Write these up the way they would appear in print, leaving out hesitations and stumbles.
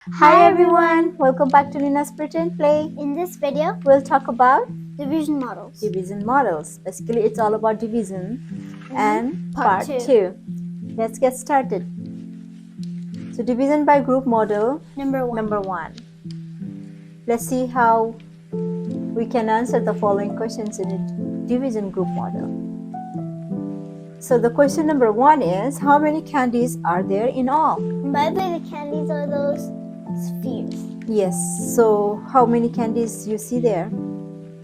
Hi everyone, welcome back to Nina's Pretend Play. In this video, We'll talk about division models. division models. Basically, it's all about division and Part part two. 2. Let's get started. So, division by group model Number number 1. Let's see how we can answer the following questions in a division group model. So, the question number 1 is, how many candies are there in all? By the way, the candies are those spheres. Yes, so how many candies you see there?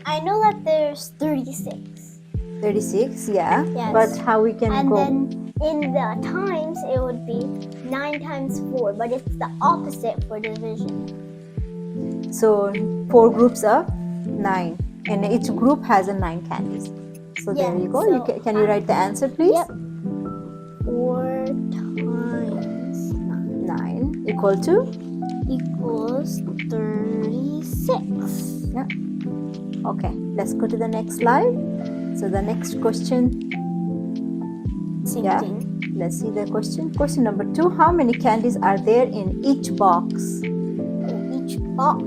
I know that there's 36. 36, yeah. Yes. But how we can And go? then in the times, it would be 9 times 4, but it's the opposite for division. So 4 groups of 9, and each group has a 9 candies. So Yeah, there you go. so Can you write the answer, please? Yep. 4 times 9 equal to? equals 36. Yeah. Okay, let's go to the next slide. So the next question. Same Yeah. thing. Let's see the question. Question number 2. How many candies are there in each box? Each box.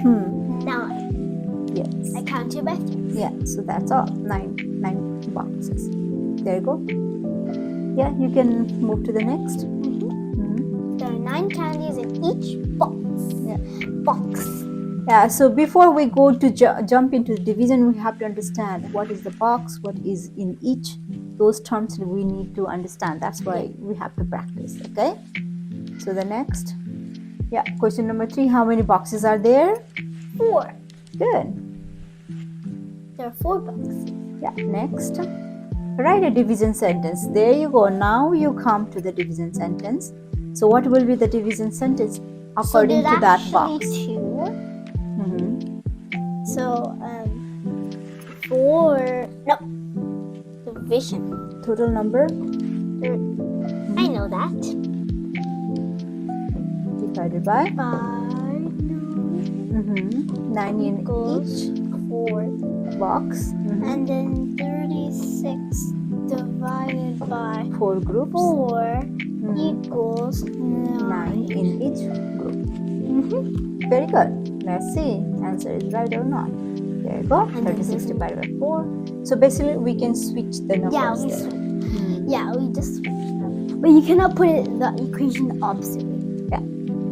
9. Yes. I counted by 3. Yeah, so that's all. 9 boxes. There you go. Yeah, you can move to the next. There are 9 candies in each box. Yeah. Box. Yeah, so before we go to jump into the division, we have to understand what is the box, what is in each. Those terms we need to understand. That's why we have to practice, okay? So the next. Yeah, question number 3. How many boxes are there? 4. Good. There are 4 boxes. Yeah, next. Write a division sentence. There you go. Now you come to the division sentence. So what will be the division sentence according to that box? Two. So, 4. No. Division. Total number? I know that. Divided by? 5. 9 in equals each 4. box. And then 36 divided by 4 groups. 4 equals 9 in each group. Very good. Let's see. Answer is right or not. There you go. And 36 divided by 4. So basically we can switch the numbers. Yeah, we there. switch. Yeah, we just switch them. But you cannot put it in the equation the opposite way. Yeah.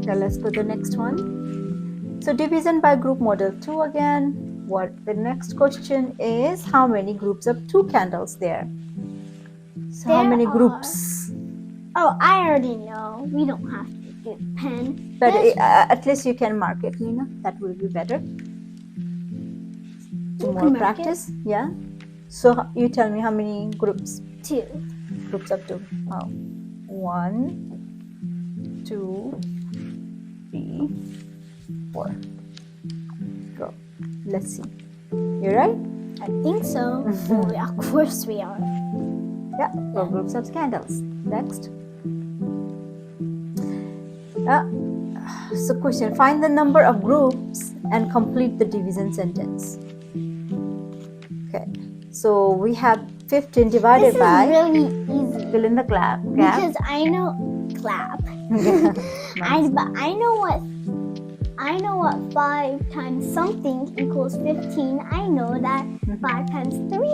Now let's go to the next one. So division by group model 2 again. What the next question is, how many groups of 2 candles there? So how many groups? Oh, I already know. We don't have to do pen. But at least you can mark it, Nina. That will be better. More practice. Yeah. So you tell me how many groups? 2. Groups of 2. Oh. 1, 2, 3, 4. Go. Let's see. You're right? I think so. Well, of course we are. Yeah. 4 groups of candles. Next. So question, find the number of groups and complete the division sentence. Okay, so we have 15 divided by. This is really easy. Fill in the gap. Because I know clap. I know what 5 times something equals 15. I know that 5 times 3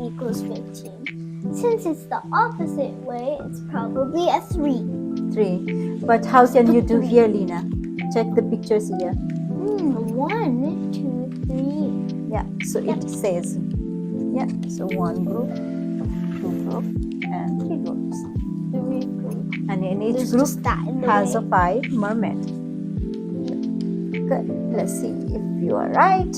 equals 15. Since it's the opposite way, it's probably a 3. 3. But how can you do here, Lina? Check the pictures here. 1, 2, 3. Yeah, so it says, yeah, so 1 group, 2 group, and 3 groups. 3 groups. And in each group has a 5 mermaid. Good. Let's see if you are right.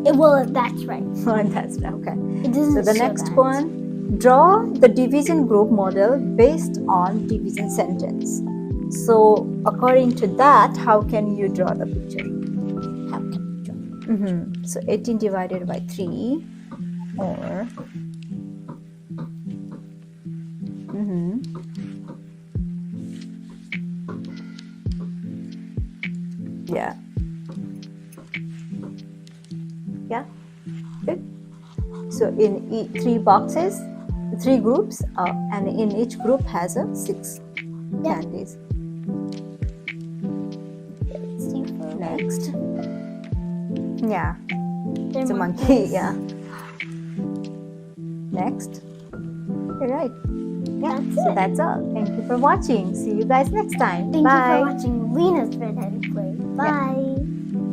Well, that's right. That's right. Okay. So the next one. Draw the division group model based on division sentence. So according to that, how can you draw the picture? How can you draw? So 18 divided by 3 or yeah. Yeah. Good. So in 3 boxes, 3 groups, and in each group has a 6 candies. next? Yeah, They're it's a monkey. monkeys. Yeah. Next. You're right. Yeah. That's So it. that's all. Thank you for watching. See you guys next time. Thank Bye. you for watching Lena's Red Hen Play. Bye.